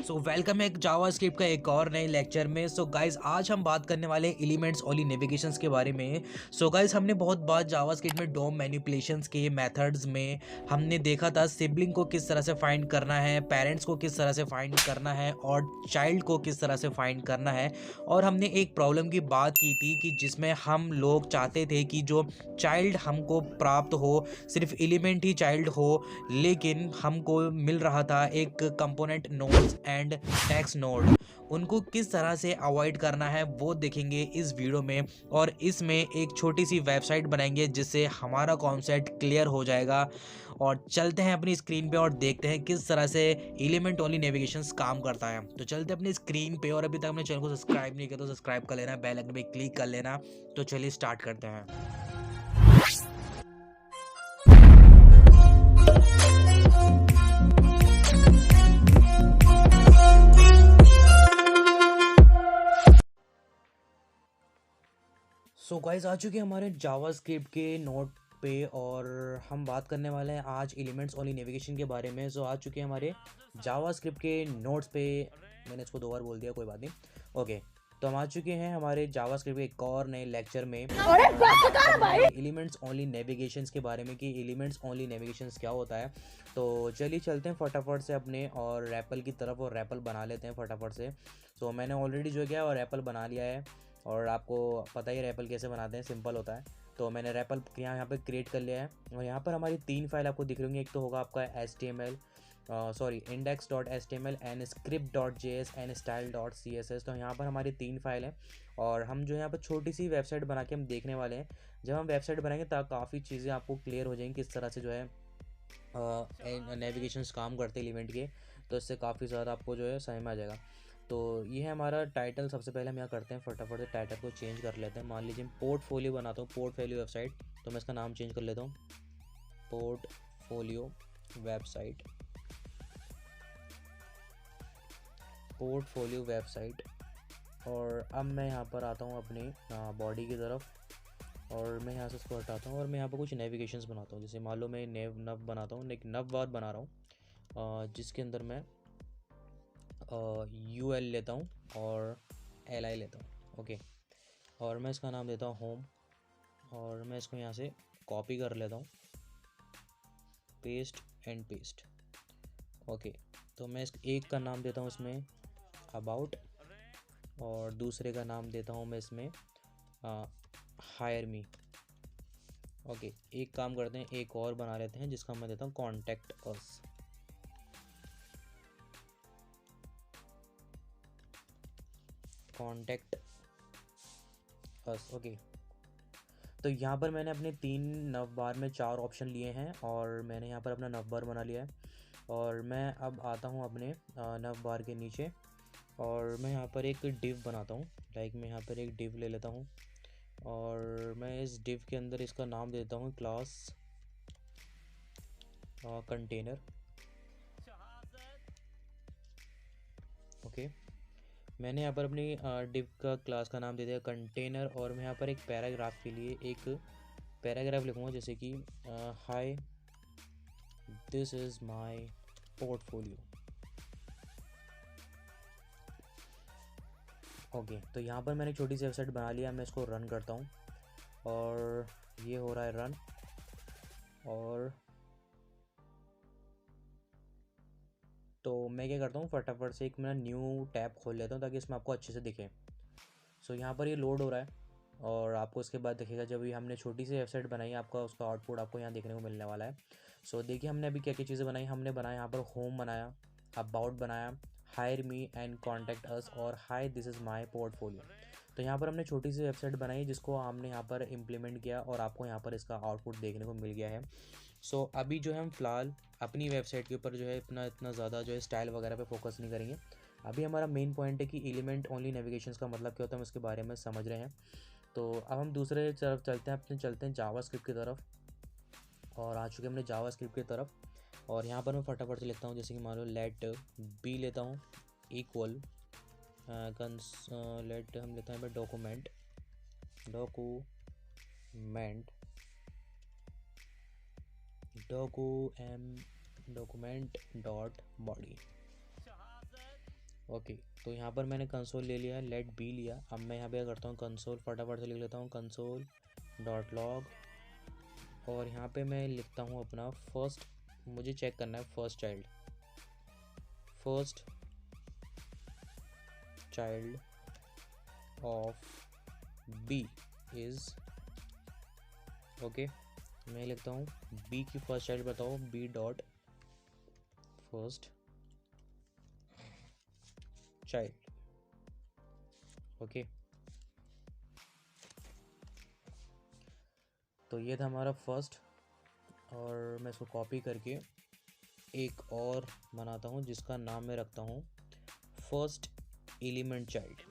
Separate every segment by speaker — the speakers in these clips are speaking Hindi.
Speaker 1: वेलकम है जावास्क्रिप्ट का एक और नए लेक्चर में। गाइस आज हम बात करने वाले हैं एलिमेंट्स ओनली नेविगेशंस के बारे में। गाइस हमने बहुत बार जावास्क्रिप्ट में डोम मैनिपुलेशंस के मेथड्स में हमने देखा था सिबलिंग को किस तरह से फाइंड करना है, पेरेंट्स को किस तरह से फाइंड करना है और चाइल्ड को किस तरह से फाइंड करना है। और हमने एक प्रॉब्लम की बात की थी कि जिसमें हम लोग चाहते थे कि जो चाइल्ड हमको प्राप्त हो सिर्फ एलिमेंट ही चाइल्ड हो, लेकिन हमको मिल रहा था एक component nodes and text node. उनको किस तरह से अवॉइड करना है वो देखेंगे इस वीडियो में, और इसमें एक छोटी सी वेबसाइट बनाएंगे जिससे हमारा कॉन्सेप्ट क्लियर हो जाएगा। और चलते हैं अपनी स्क्रीन पे और देखते हैं किस तरह से एलिमेंट ओनली नेविगेशंस काम करता है। तो चलते हैं अपनी स्क्रीन पे, और अभी तक अपने चैनल को सब्सक्राइब नहीं किया तो सब्सक्राइब कर लेना, बेल आइकन पे क्लिक कर लेना। तो चलिए स्टार्ट करते हैं। गाइस आ चुके हैं हमारे जावास्क्रिप्ट के नोट पे, और हम बात करने वाले हैं आज एलिमेंट्स ओनली नेविगेशन के बारे में। आ चुके हैं हमारे जावास्क्रिप्ट के नोट्स पे। मैंने इसको 2 बार बोल दिया, कोई बात नहीं। ओके, तो हम आ चुके हैं हमारे जावास्क्रिप्ट के एक और नए लेक्चर में एलिमेंट्स ओनली नेविगेशंस के बारे में कि एलिमेंट्स ओनली नेविगेशंस क्या होता है। तो चलिए चलते हैं फटाफट से अपने और रैपल की तरफ, और रैपल बना लेते हैं फटाफट से। मैंने ऑलरेडी जो किया और रैपल बना लिया है, और आपको पता ही रैपल कैसे बनाते हैं, सिंपल होता है। तो मैंने रैपल यहाँ पे क्रिएट कर लिया है, और यहाँ पर हमारी 3 फाइल आपको दिख रही होंगी। एक तो होगा आपका index.html and script.js and style.css। तो यहाँ पर हमारी 3 फाइल हैं, और हम जो यहाँ पर छोटी सी वेबसाइट बना के हम देखने वाले हैं। जब हम वेबसाइट बनाएंगे तब काफ़ी चीज़ें आपको क्लियर हो जाएंगी किस तरह से जो है नेविगेशंस काम करते हैं एलिमेंट के। तो इससे काफ़ी ज़्यादा आपको जो है समझ में आ जाएगा। तो ये है हमारा टाइटल। सबसे पहले हम यहाँ करते हैं फटाफट से टाइटल को चेंज कर लेते हैं। मान लीजिए पोर्टफोलियो बनाता हूँ, पोर्टफोलियो वेबसाइट। तो मैं इसका नाम चेंज कर लेता हूँ, पोर्टफोलियो वेबसाइट, पोर्टफोलियो वेबसाइट। और अब मैं यहाँ पर आता हूँ अपनी बॉडी की तरफ, और मैं यहाँ से इसको हटाता हूँ, और मैं यहाँ पर कुछ नेविगेशंस बनाता हूँ। जैसे मान लो मैं नव बनाता हूँ, एक नव बार बना रहा हूँ, जिसके अंदर मैं UL लेता हूँ और LI लेता हूँ। ओके, और मैं इसका नाम देता हूँ होम, और मैं इसको यहाँ से कॉपी कर लेता हूँ, पेस्ट एंड पेस्ट। ओके, तो मैं इस एक का नाम देता हूँ इसमें अबाउट, और दूसरे का नाम देता हूँ मैं इसमें हायर मी। ओके, एक काम करते हैं, एक और बना लेते हैं जिसका मैं देता हूँ contact us. Contact us. Okay, तो यहाँ पर मैंने अपने 3 नव बार में 4 ऑप्शन लिए हैं, और मैंने यहाँ पर अपना नव बार बना लिया है। और मैं अब आता हूँ अपने नव बार के नीचे, और मैं यहाँ पर एक डिव बनाता हूँ। मैं यहाँ पर एक डिव ले लेता हूँ, और मैं इस डिव के अंदर इसका नाम देता हूँ क्लास कंटेनर। ओके, मैंने यहाँ पर अपनी डिव का क्लास का नाम दे दिया कंटेनर, और मैं यहाँ पर एक पैराग्राफ के लिए एक पैराग्राफ लिखूँगा, जैसे कि हाय this is my portfolio. Okay, तो यहाँ पर मैंने छोटी सी वेबसाइट बना लिया। मैं इसको रन करता हूँ, और ये हो रहा है रन। और तो मैं क्या करता हूँ, फटाफट से एक मैं न्यू टैब खोल लेता हूँ ताकि इसमें आपको अच्छे से दिखे। यहाँ पर ये लोड हो रहा है, और आपको इसके बाद दिखेगा जब ये हमने छोटी सी वेबसाइट बनाई, आपका उसका आउटपुट आपको यहाँ देखने को मिलने वाला है। देखिए हमने अभी क्या क्या चीज़ें बनाई। हमने बनाया यहाँ पर होम बनाया, अबाउट बनाया, hire me and contact us, और hi this is my portfolio. तो यहाँ पर हमने छोटी सी वेबसाइट बनाई जिसको हमने यहाँ पर इम्प्लीमेंट किया, और आपको यहाँ पर इसका आउटपुट देखने को मिल गया है। अभी जो है हम फ़िलहाल अपनी वेबसाइट के ऊपर जो है इतना ज़्यादा जो है स्टाइल वगैरह पे फोकस नहीं करेंगे। अभी हमारा मेन पॉइंट है कि एलिमेंट ओनली नेविगेशंस का मतलब क्या होता है, हम उसके बारे में समझ रहे हैं। तो अब हम दूसरे तरफ चलते हैं, चलते हैं जावास्क्रिप्ट की तरफ, और आ चुके हमने जावास्क्रिप्ट की तरफ। और यहाँ पर मैं फटाफट से लिखता हूँ, जैसे कि मान लो लेट बी लेता हूँ इक्वल लेट हम लेते हैं document document dot body. Okay, तो यहाँ पर मैंने कंसोल ले लिया, लेट बी लिया। अब मैं यहाँ पे क्या करता हूँ, कंसोल फटाफट से लिख लेता हूँ, कंसोल डॉट लॉग, और यहाँ पे मैं लिखता हूँ अपना फर्स्ट, मुझे चेक करना है first child of B is, okay, मैं लिखता हूँ बी की फर्स्ट चाइल्ड बताओ, B dot first child, okay. तो ये था हमारा फर्स्ट, और मैं इसको कॉपी करके एक और बनाता हूँ जिसका नाम मैं रखता हूँ फर्स्ट एलिमेंट चाइल्ड,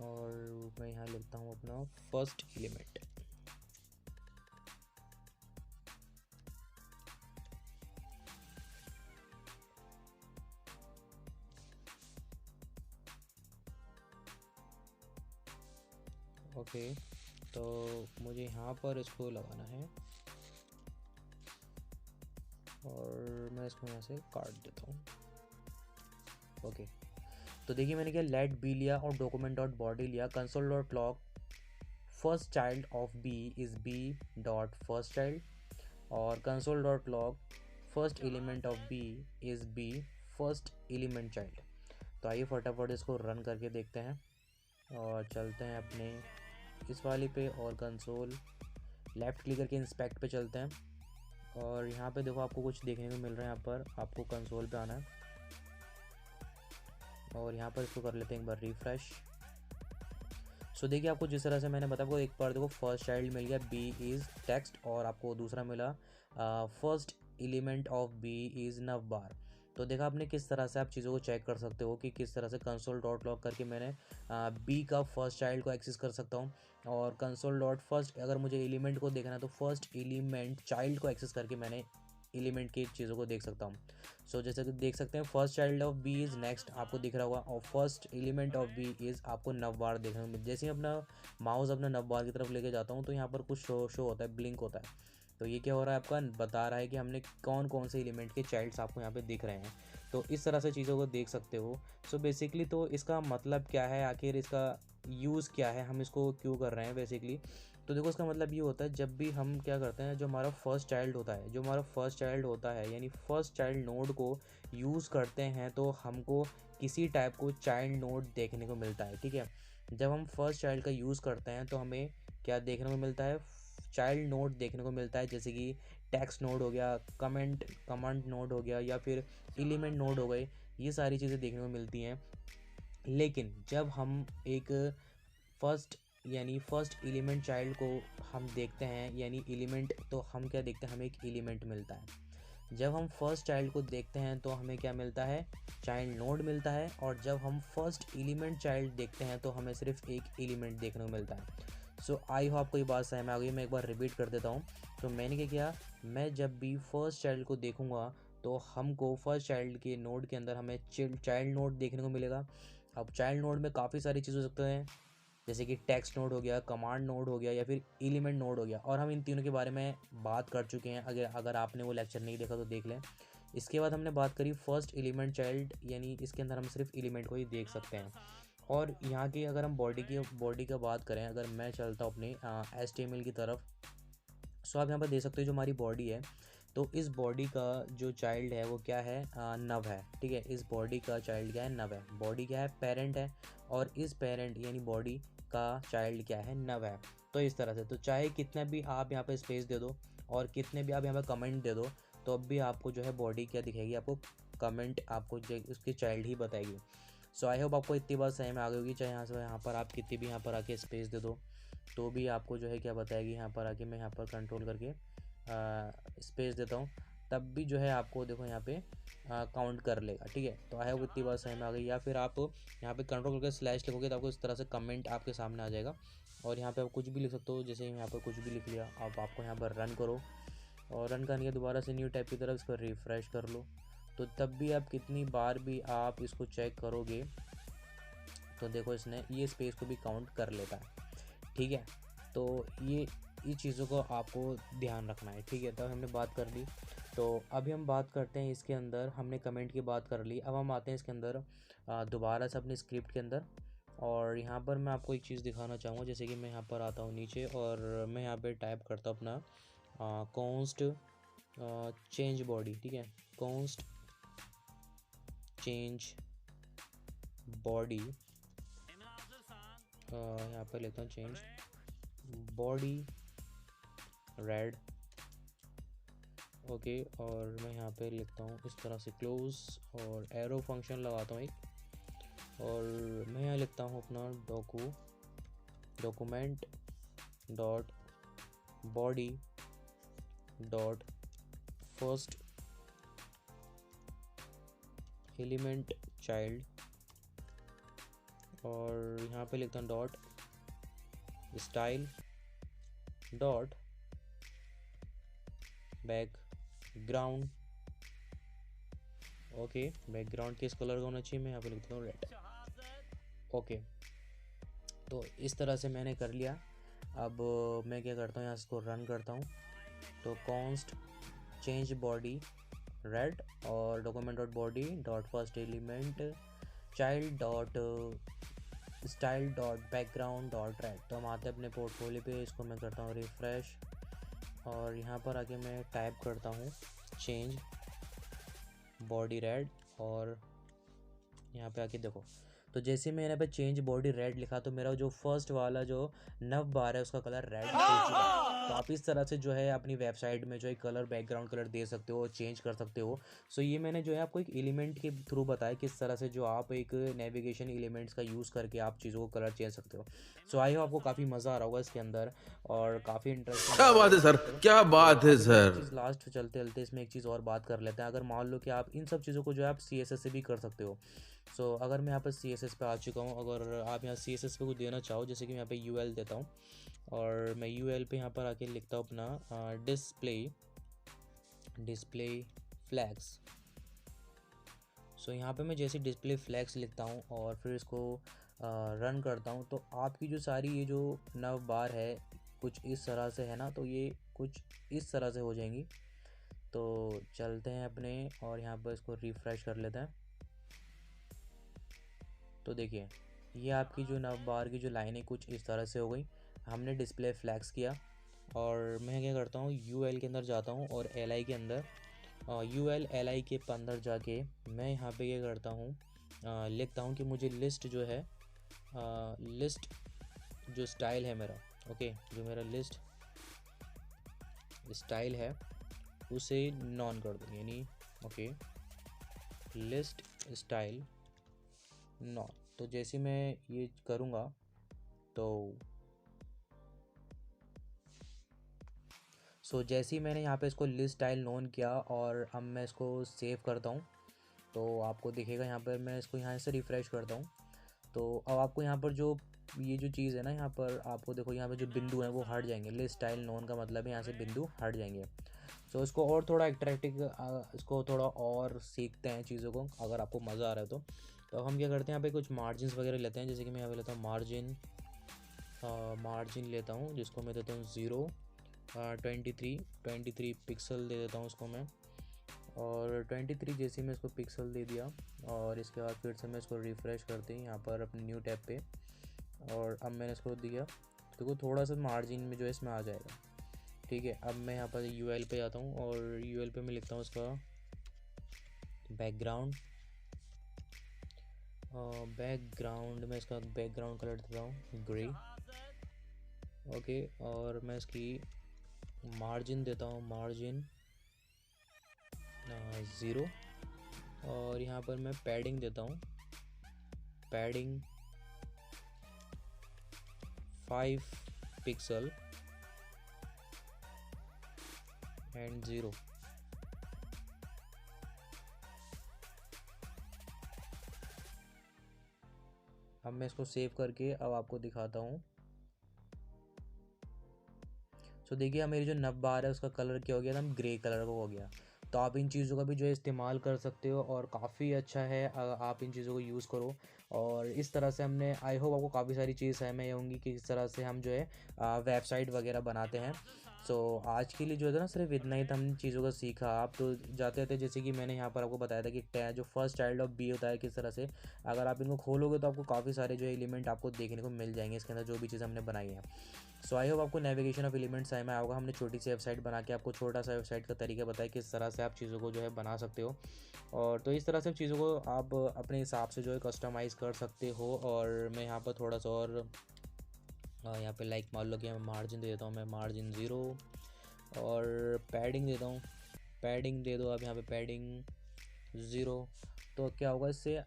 Speaker 1: और मैं यहाँ लिखता हूँ अपना फर्स्ट एलिमेंट। ओके, तो मुझे यहाँ पर इसको लगाना है, और मैं इसको यहाँ से काट देता हूँ। ओके, तो देखिए मैंने क्या लेट बी लिया और डॉक्यूमेंट डॉट बॉडी लिया, console dot log first child of B is b dot first child, और console dot log first element of B is b first element child. तो आइए फटाफट इसको रन करके देखते हैं, और चलते हैं अपने इस वाली पे, और कंसोल लेफ़्ट क्लिक करके इंस्पेक्ट पे चलते हैं, और यहाँ पे देखो आपको कुछ देखने को मिल रहा है। यहाँ पर आपको कंसोल पे आना है, और यहाँ पर इसको कर लेते हैं एक बार रिफ़्रेश। सो देखिए आपको जिस तरह से मैंने बताया, आपको एक बार देखो फर्स्ट चाइल्ड मिल गया बी इज़ टेक्स्ट, और आपको दूसरा मिला first element of B is navbar. तो देखा आपने किस तरह से आप चीज़ों को चेक कर सकते हो कि किस तरह से कंसोल डॉट लॉग करके मैंने बी का फर्स्ट चाइल्ड को एक्सेस कर सकता हूँ, और कंसोल डॉट फर्स्ट अगर मुझे एलिमेंट को देखना है तो फर्स्ट एलिमेंट चाइल्ड को एक्सेस करके मैंने एलिमेंट की चीज़ों को देख सकता हूँ। सो जैसे कि देख सकते हैं first child of B is next आपको दिख रहा होगा, और first element of B is आपको नवबार देखने को मिल। जैसे ही अपना माउस अपना नवबार की तरफ लेके जाता हूँ तो यहाँ पर कुछ शो होता है, ब्लिंक होता है। तो ये क्या हो रहा है, आपका बता रहा है कि हमने कौन कौन से एलिमेंट के चाइल्ड्स आपको यहाँ पे दिख रहे हैं। तो इस तरह से चीज़ों को देख सकते हो। सो बेसिकली तो इसका मतलब क्या है, आखिर इसका यूज़ क्या है, हम इसको क्यों कर रहे हैं बेसिकली। तो देखो इसका मतलब ये होता है, जब भी हम क्या करते हैं, जो हमारा फर्स्ट चाइल्ड होता है यानी फर्स्ट चाइल्ड नोड को यूज़ करते हैं, तो हमको किसी टाइप को चाइल्ड नोड देखने को मिलता है, ठीक है। जब हम फर्स्ट चाइल्ड का यूज़ करते हैं तो हमें क्या देखने को मिलता है, चाइल्ड नोड देखने को मिलता है, जैसे कि टेक्स्ट नोड हो गया, कमेंट नोड हो गया, या फिर एलिमेंट नोड हो गए, ये सारी चीज़ें देखने को मिलती हैं। लेकिन जब हम एक फर्स्ट एलिमेंट चाइल्ड को हम देखते हैं, यानी एलिमेंट, तो हम क्या देखते हैं, हमें एक एलिमेंट मिलता है। जब हम फर्स्ट चाइल्ड को देखते हैं तो हमें क्या मिलता है, चाइल्ड नोड मिलता है, और जब हम फर्स्ट एलिमेंट चाइल्ड देखते हैं तो हमें सिर्फ एक एलिमेंट देखने को मिलता है। सो आई होप आपको ये बात समझ में आ गई। मैं एक बार रिपीट कर देता हूँ। तो मैंने क्या किया, मैं जब भी फर्स्ट चाइल्ड को देखूंगा तो हमको फर्स्ट चाइल्ड के नोड के अंदर हमें चाइल्ड नोड देखने को मिलेगा। अब चाइल्ड नोड में काफ़ी सारी चीज़ हो सकते हैं, जैसे कि टेक्स्ट नोड हो गया, कमांड नोड हो गया, या फिर एलिमेंट नोड हो गया, और हम इन तीनों के बारे में बात कर चुके हैं। अगर आपने वो लेक्चर नहीं देखा तो देख लें। इसके बाद हमने बात करी फर्स्ट एलिमेंट चाइल्ड, यानी इसके अंदर हम सिर्फ एलिमेंट को ही देख सकते हैं। और यहाँ की अगर हम बॉडी का बात करें, अगर मैं चलता हूँ अपनी HTML की तरफ, सो आप यहाँ पर देख सकते हो जो हमारी बॉडी है, तो इस बॉडी का जो चाइल्ड है वो क्या है, नव है, ठीक है। इस बॉडी का चाइल्ड क्या है, नव है। बॉडी क्या है, पेरेंट है, और इस पेरेंट यानी बॉडी का चाइल्ड क्या है, नव है। तो इस तरह से, तो चाहे कितना भी आप यहाँ पे स्पेस दे दो और कितने भी आप यहाँ पे कमेंट दे दो, तो अब भी आपको जो है बॉडी क्या दिखेगी, आपको कमेंट आपको उसकी चाइल्ड ही बताएगी। सो आई होप आपको इतनी बात समझ में आ गई होगी। चाहे यहाँ से यहाँ पर आप कितनी भी यहाँ पर आके स्पेस दे दो तो भी आपको जो है क्या बताएगी, यहाँ पर आके मैं यहाँ पर कंट्रोल करके स्पेस देता हूँ, तब भी जो है आपको देखो यहाँ पे काउंट कर लेगा, ठीक है। तो आई होप इतनी बात समझ में आ गई। या फिर आप यहाँ पे कंट्रोल करके स्लैश लिखोगे तो आपको इस तरह से कमेंट आपके सामने आ जाएगा, और यहाँ पे आप कुछ भी लिख सकते हो। जैसे यहाँ पर कुछ भी लिख लिया, अब आपको यहाँ पर रन करो, और रन करने के दोबारा से न्यू टाइप की तरफ इसको रिफ़्रेश कर लो, तो तब भी आप कितनी बार भी आप इसको चेक करोगे तो देखो इसने ये स्पेस को भी काउंट कर लेता है, ठीक है। तो ये इस चीज़ों को आपको ध्यान रखना है, ठीक है। तो हमने बात कर ली, तो अभी हम बात करते हैं इसके अंदर, हमने कमेंट की बात कर ली, अब हम आते हैं इसके अंदर दोबारा से अपने स्क्रिप्ट के अंदर। और यहाँ पर मैं आपको एक चीज़ दिखाना चाहूँगा, जैसे कि मैं यहाँ पर आता हूँ नीचे और मैं यहाँ पे टाइप करता हूँ अपना कॉन्स्ट चेंज बॉडी, ठीक है। कॉन्स्ट चेंज बॉडी, यहाँ पर लेता हूँ चेंज बॉडी रेड, ओके। और मैं यहाँ पे लिखता हूँ इस तरह से क्लोज और एरो फंक्शन लगाता हूँ एक, और मैं यहाँ लिखता हूँ अपना document dot body dot first element child, और यहाँ पे लिखता हूँ dot style dot background, okay. Background किस कलर का होना चाहिए, मैं यहाँ पे लिखता हूँ रेड, ओके। तो इस तरह से मैंने कर लिया। अब मैं क्या करता हूँ, यहाँ इसको रन करता हूँ, तो कॉन्स्ट चेंज बॉडी रेड और document dot body dot first element child dot style dot background dot red. तो हम आते हैं अपने पोर्टफोलियो पे, इसको मैं करता हूँ रिफ़्रेश, और यहाँ पर आके मैं टाइप करता हूँ चेंज बॉडी रेड, और यहाँ पे आके देखो, तो जैसे मैंने यहाँ पे चेंज बॉडी रेड लिखा तो मेरा जो फर्स्ट वाला जो नव बार है उसका कलर रेड हो चुका है। तो आप इस तरह से जो है अपनी वेबसाइट में जो है कलर बैकग्राउंड कलर दे सकते हो, चेंज कर सकते हो। सो ये मैंने जो है आपको एक एलिमेंट के थ्रू बताया किस तरह से जो आप एक नेविगेशन एलिमेंट्स का यूज़ करके आप चीज़ों को कलर चेंज सकते हो। सो आई होप आपको काफ़ी मज़ा आ रहा होगा इसके अंदर और काफ़ी इंटरेस्टिंग।
Speaker 2: क्या बात है सर, क्या बात है सर।
Speaker 1: चीज़ लास्ट चलते चलते इसमें एक चीज़ और बात कर लेते हैं। अगर मान लो कि आप इन सब चीज़ों को जो है आप CSS से भी कर सकते हो। सो अगर मैं यहाँ पर CSS पे आ चुका हूँ, अगर आप यहाँ CSS पे कुछ देना चाहो, जैसे कि मैं यहाँ पे UL देता हूँ, और मैं UL पे यहाँ पर आके लिखता हूँ अपना डिस्प्ले फ्लैग्स। सो यहाँ पे मैं जैसे डिस्प्ले फ्लैग्स लिखता हूँ और फिर इसको रन करता हूँ, तो आपकी जो सारी ये जो नव बार है कुछ इस तरह से है ना, तो ये कुछ इस तरह से हो जाएंगी। तो चलते हैं अपने और यहाँ पर इसको रिफ़्रेश कर लेते हैं। तो देखिए ये आपकी जो नव बार की जो लाइनें कुछ इस तरह से हो गई। हमने डिस्प्ले फ्लैग्स किया, और मैं क्या करता हूँ UL के अंदर जाता हूँ और LI के अंदर UL LI के अंदर जाके मैं यहाँ पे क्या करता हूँ लिखता हूँ कि मुझे लिस्ट जो है लिस्ट जो स्टाइल है मेरा, ओके, जो मेरा लिस्ट स्टाइल है उसे नॉन कर दूँ, यानी ओके लिस्ट स्टाइल नॉन। तो जैसे मैं ये करूँगा तो जैसे ही मैंने यहाँ पे इसको लिस्ट स्टाइल नॉन किया और अब मैं इसको सेव करता हूँ, तो आपको दिखेगा यहाँ पर मैं इसको यहाँ से रिफ़्रेश करता हूँ। तो अब आपको यहाँ पर जो ये जो चीज़ है ना, यहाँ पर आपको देखो यहाँ पे जो बिंदु हैं वो हट जाएंगे। लिस्ट स्टाइल नॉन का मतलब है यहाँ से बिंदु हट जाएंगे। सो इसको और थोड़ा अट्रैक्टिव, इसको थोड़ा और सीखते हैं चीज़ों को, अगर आपको मज़ा आ रहा है तो हम क्या करते हैं यहाँ पे कुछ मार्जिन वगैरह लेते हैं। जैसे कि मैं यहाँ पे लेता हूँ मार्जिन लेता हूँ, जिसको मैं देता हूँ 23 पिक्सल दे देता हूँ उसको मैं, और 23 जैसे मैं इसको पिक्सल दे दिया, और इसके बाद फिर से मैं इसको रिफ़्रेश करते ही यहाँ पर अपने न्यू टैब पे, और अब मैंने इसको दिया तो थोड़ा सा मार्जिन में जो है इसमें आ जाएगा, ठीक है। अब मैं यहाँ पर UL पे जाता हूँ और UL पे मैं लिखता हूँ इसका बैकग्राउंड में इसका बैकग्राउंड कलर देता हूँ ग्रे, ओके। और मैं इसकी मार्जिन देता हूँ मार्जिन 0, और यहाँ पर मैं पैडिंग देता हूँ पैडिंग 5 पिक्सल एंड 0। अब मैं इसको सेव करके अब आपको दिखाता हूँ। सो देखिए मेरी जो नब बार है उसका कलर क्या हो गया, एकदम ग्रे कलर का हो गया। तो आप इन चीज़ों का भी जो है इस्तेमाल कर सकते हो और काफ़ी अच्छा है आप इन चीज़ों को यूज़ करो। और इस तरह से हमने आई होप आपको काफ़ी सारी चीज़ समझ होंगी कि किस तरह से हम जो है वेबसाइट वगैरह बनाते हैं। सो आज के लिए जो है ना सिर्फ इतना ही था, हमने चीज़ों को सीखा। आप तो जाते थे, जैसे कि मैंने यहाँ पर आपको बताया था कि जो फर्स्ट चाइल्ड ऑफ बी होता है किस तरह से, अगर आप इनको खोलोगे तो आपको काफ़ी सारे जो है एलिमेंट आपको देखने को मिल जाएंगे इसके अंदर, जो भी चीज़ हमने बनाई है। सो आई होप आपको नेविगेशन ऑफ एलिमेंट्स समझ में आया होगा। हमने छोटी सी वेबसाइट बना के आपको छोटा सा वेबसाइट का तरीका बताया किस तरह से आप चीज़ों को जो है बना सकते हो। और तो इस तरह से चीज़ों को आप अपने हिसाब से जो है कस्टमाइज़ कर सकते हो। और मैं यहाँ पर थोड़ा सा और यहाँ पे लाइक मान लो कि मैं मार्जिन दे देता हूँ, मैं मार्जिन 0 और पैडिंग देता हूँ, पैडिंग दे दो आप यहाँ पे पैडिंग 0। तो क्या होगा इससे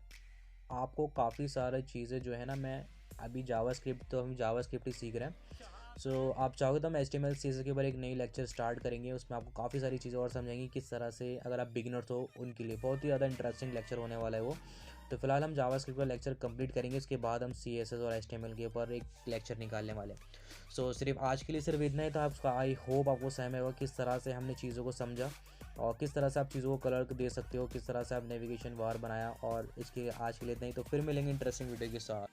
Speaker 1: आपको काफ़ी सारी चीज़ें जो है ना, मैं अभी जावास्क्रिप्ट, तो हम जावास्क्रिप्ट ही सीख रहे हैं। सो आप चाहोगे तो हम HTML CSS के ऊपर एक नई लेक्चर स्टार्ट करेंगे, उसमें आपको काफ़ी सारी चीज़ें और समझाएंगे किस तरह से, अगर आप बिगिनर्स हो उनके लिए बहुत ही ज़्यादा इंटरेस्टिंग लेक्चर होने वाला है वो। तो फिलहाल हम जावास्क्रिप्ट का लेक्चर कंप्लीट करेंगे, उसके बाद हम CSS और HTML के ऊपर एक लेक्चर निकालने वाले हैं। सो सिर्फ आज के लिए सिर्फ इतना ही था। आपका आई होप आपको समझ में होगा किस तरह से हमने चीज़ों को समझा और किस तरह से आप चीज़ों को कलर दे सकते हो, किस तरह से आप नेविगेशन बार बनाया। और इसके आज के लिए इतना ही, तो फिर मिलेंगे इंटरेस्टिंग वीडियो के साथ।